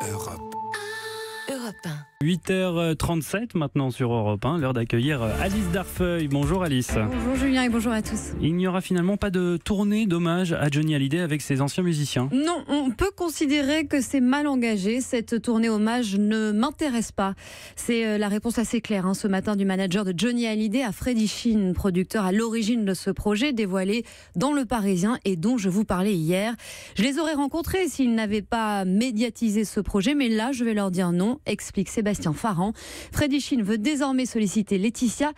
Europe 8h37 maintenant sur Europe 1, l'heure d'accueillir Alice Darfeuille. Bonjour Alice. Bonjour Julien et bonjour à tous. Il n'y aura finalement pas de tournée d'hommage à Johnny Hallyday avec ses anciens musiciens. Non, on peut considérer que c'est mal engagé. Cette tournée hommage ne m'intéresse pas. C'est la réponse assez claire ce matin du manager de Johnny Hallyday à Freddie Sheen, producteur à l'origine de ce projet dévoilé dans Le Parisien et dont je vous parlais hier. Je les aurais rencontrés s'ils n'avaient pas médiatisé ce projet, mais là je vais leur dire non, explique Sébastien Farran. Freddie Sheen veut désormais solliciter Laetitia.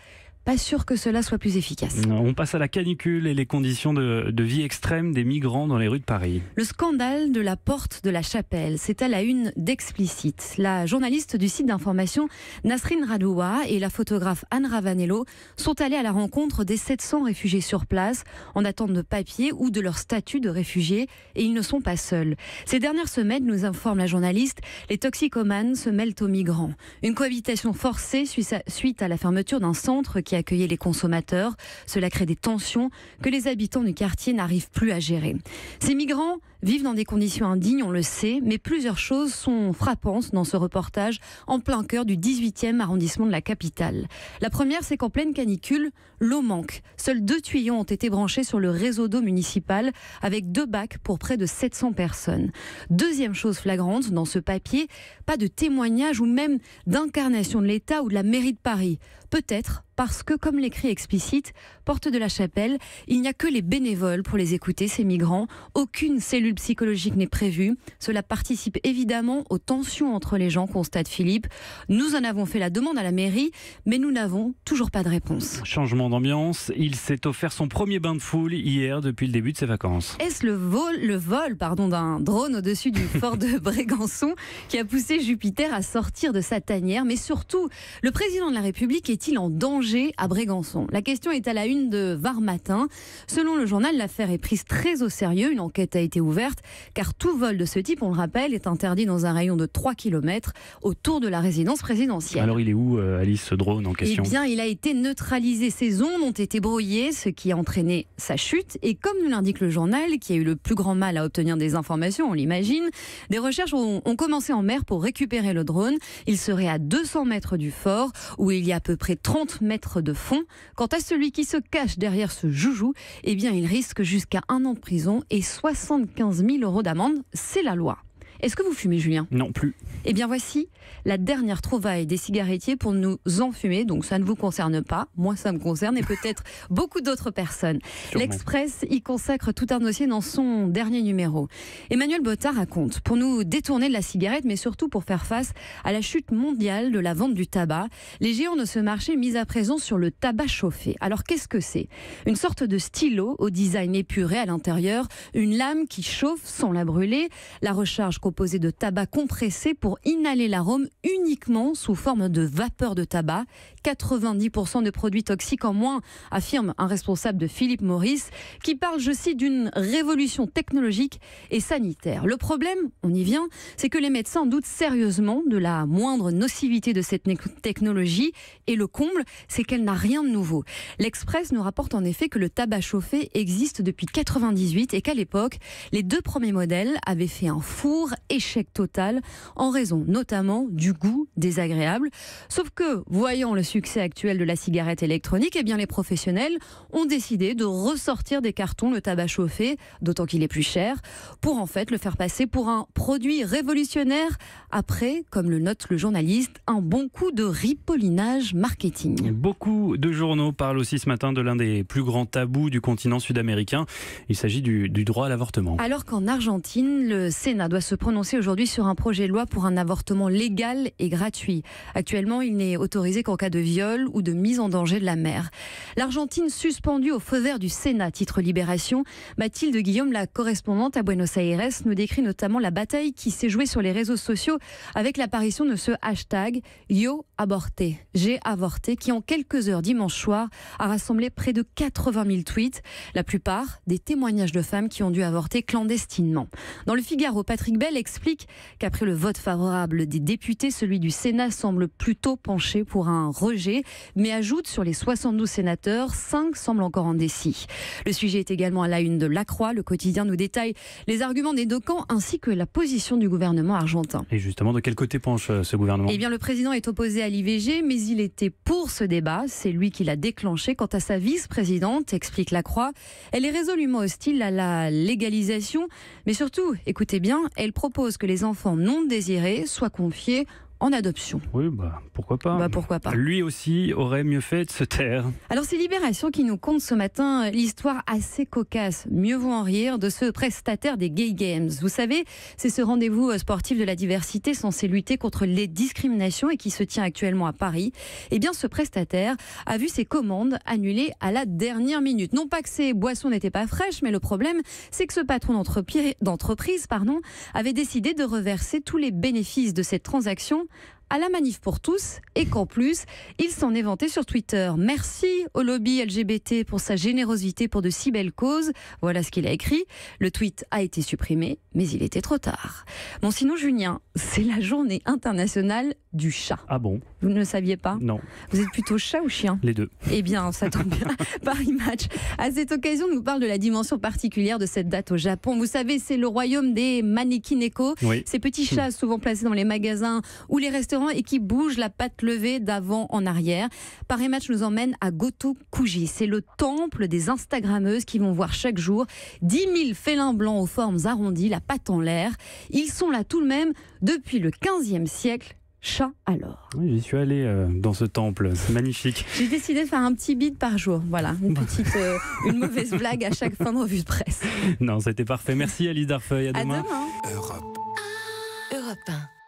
Pas sûr que cela soit plus efficace. On passe à la canicule et les conditions de vie extrêmes des migrants dans les rues de Paris. Le scandale de la porte de la Chapelle, c'est à la une d'Explicite. La journaliste du site d'information Nasrin Radoua et la photographe Anne Ravanello sont allés à la rencontre des 700 réfugiés sur place en attente de papier ou de leur statut de réfugié, et ils ne sont pas seuls. Ces dernières semaines, nous informe la journaliste, les toxicomanes se mêlent aux migrants. Une cohabitation forcée suite à la fermeture d'un centre qui accueillait les consommateurs. Cela crée des tensions que les habitants du quartier n'arrivent plus à gérer. Ces migrants vivent dans des conditions indignes, on le sait, mais plusieurs choses sont frappantes dans ce reportage en plein cœur du 18e arrondissement de la capitale. La première, c'est qu'en pleine canicule, l'eau manque. Seuls 2 tuyaux ont été branchés sur le réseau d'eau municipal avec 2 bacs pour près de 700 personnes. Deuxième chose flagrante dans ce papier, pas de témoignage ou même d'incarnation de l'État ou de la mairie de Paris. Peut-être parce que, comme l'écrit Explicite, porte de la Chapelle, il n'y a que les bénévoles pour les écouter, ces migrants. Aucune cellule psychologique n'est prévue. Cela participe évidemment aux tensions entre les gens, constate Philippe. Nous en avons fait la demande à la mairie, mais nous n'avons toujours pas de réponse. Changement d'ambiance, il s'est offert son premier bain de foule hier depuis le début de ses vacances. Est-ce le vol d'un drone au-dessus du fort de Brégançon qui a poussé Jupiter à sortir de sa tanière? Mais surtout, le président de la République est-il en danger à Brégançon? La question est à la une de Var Matin. Selon le journal, l'affaire est prise très au sérieux. Une enquête a été ouverte car tout vol de ce type, on le rappelle, est interdit dans un rayon de 3 km autour de la résidence présidentielle. Alors il est où, Alice, ce drone en question? Eh bien, il a été neutralisé. Ses ondes ont été brouillées, ce qui a entraîné sa chute. Et comme nous l'indique le journal, qui a eu le plus grand mal à obtenir des informations, on l'imagine, des recherches ont commencé en mer pour récupérer le drone. Il serait à 200 mètres du fort, où il y a à peu près 30 mètres de fond. Quant à celui qui se cache derrière ce joujou, eh bien, il risque jusqu'à 1 an de prison et 75 000 € d'amende. C'est la loi. Est-ce que vous fumez, Julien? Non plus. Eh bien, voici la dernière trouvaille des cigarettiers pour nous enfumer. Donc, ça ne vous concerne pas. Moi, ça me concerne et peut-être beaucoup d'autres personnes. Sûrement. L'Express y consacre tout un dossier dans son dernier numéro. Emmanuel Bottard raconte, pour nous détourner de la cigarette, mais surtout pour faire face à la chute mondiale de la vente du tabac, les géants de ce marché misent à présent sur le tabac chauffé. Alors, qu'est-ce que c'est? Une sorte de stylo au design épuré à l'intérieur, une lame qui chauffe sans la brûler, la recharge composé de tabac compressé pour inhaler l'arôme uniquement sous forme de vapeur de tabac. 90% de produits toxiques en moins, affirme un responsable de Philip Morris, qui parle, je cite, d'une révolution technologique et sanitaire. Le problème, on y vient, c'est que les médecins doutent sérieusement de la moindre nocivité de cette technologie, et le comble, c'est qu'elle n'a rien de nouveau. L'Express nous rapporte en effet que le tabac chauffé existe depuis 1998 et qu'à l'époque, les 2 premiers modèles avaient fait un four échec total en raison notamment du goût désagréable. Sauf que, voyant le succès actuel de la cigarette électronique, eh bien les professionnels ont décidé de ressortir des cartons le tabac chauffé, d'autant qu'il est plus cher, pour en fait le faire passer pour un produit révolutionnaire après, comme le note le journaliste, un bon coup de ripollinage marketing. Beaucoup de journaux parlent aussi ce matin de l'un des plus grands tabous du continent sud-américain. Il s'agit du droit à l'avortement. Alors qu'en Argentine, le Sénat doit se prononcer aujourd'hui sur un projet de loi pour un avortement légal et gratuit. Actuellement, il n'est autorisé qu'en cas de viol ou de mise en danger de la mère. L'Argentine suspendue au feu vert du Sénat, titre Libération. Mathilde Guillaume, la correspondante à Buenos Aires, nous décrit notamment la bataille qui s'est jouée sur les réseaux sociaux avec l'apparition de ce hashtag Yo avorté, j'ai avorté, qui en quelques heures dimanche soir a rassemblé près de 80 000 tweets. La plupart des témoignages de femmes qui ont dû avorter clandestinement. Dans le Figaro, Patrick Bell explique qu'après le vote favorable des députés, celui du Sénat semble plutôt pencher pour un rejet, mais ajoute sur les 72 sénateurs, 5 semblent encore indécis. Le sujet est également à la une de La Croix. Le quotidien nous détaille les arguments des deux camps ainsi que la position du gouvernement argentin. Et justement, de quel côté penche ce gouvernement ? Eh bien, le président est opposé à l'IVG, mais il était pour ce débat. C'est lui qui l'a déclenché. Quant à sa vice-présidente, explique La Croix, elle est résolument hostile à la légalisation. Mais surtout, écoutez bien, elle propose que les enfants non désirés soient confiés en adoption. Oui, pourquoi pas. Pourquoi pas. Lui aussi aurait mieux fait de se taire. Alors c'est Libération qui nous conte ce matin l'histoire assez cocasse, mieux vaut en rire, de ce prestataire des Gay Games. Vous savez, c'est ce rendez-vous sportif de la diversité censé lutter contre les discriminations et qui se tient actuellement à Paris. Eh bien ce prestataire a vu ses commandes annulées à la dernière minute. Non pas que ses boissons n'étaient pas fraîches, mais le problème c'est que ce patron d'entreprise avait décidé de reverser tous les bénéfices de cette transaction à la Manif pour tous et qu'en plus, il s'en est vanté sur Twitter. Merci au lobby LGBT pour sa générosité pour de si belles causes. Voilà ce qu'il a écrit. Le tweet a été supprimé, mais il était trop tard. Bon, sinon, Julien, c'est la journée internationale du chat. Ah bon ? Vous ne le saviez pas ? Non. Vous êtes plutôt chat ou chien ? Les deux. Eh bien, ça tombe bien. Paris Match, à cette occasion, nous parle de la dimension particulière de cette date au Japon. Vous savez, c'est le royaume des manekineko. Oui. Ces petits chats souvent placés dans les magasins ou les restaurants et qui bougent la patte levée d'avant en arrière. Paris Match nous emmène à Gotokuji. C'est le temple des Instagrammeuses qui vont voir chaque jour 10 000 félins blancs aux formes arrondies, la patte en l'air. Ils sont là tout de même depuis le 15e siècle. Chat alors. Oui, j'y suis allé dans ce temple, c'est magnifique. J'ai décidé de faire un petit beat par jour. Voilà, une mauvaise blague à chaque fin de revue de presse. Non, c'était parfait. Merci Alice Darfeuille, à demain. À demain. Europe 1.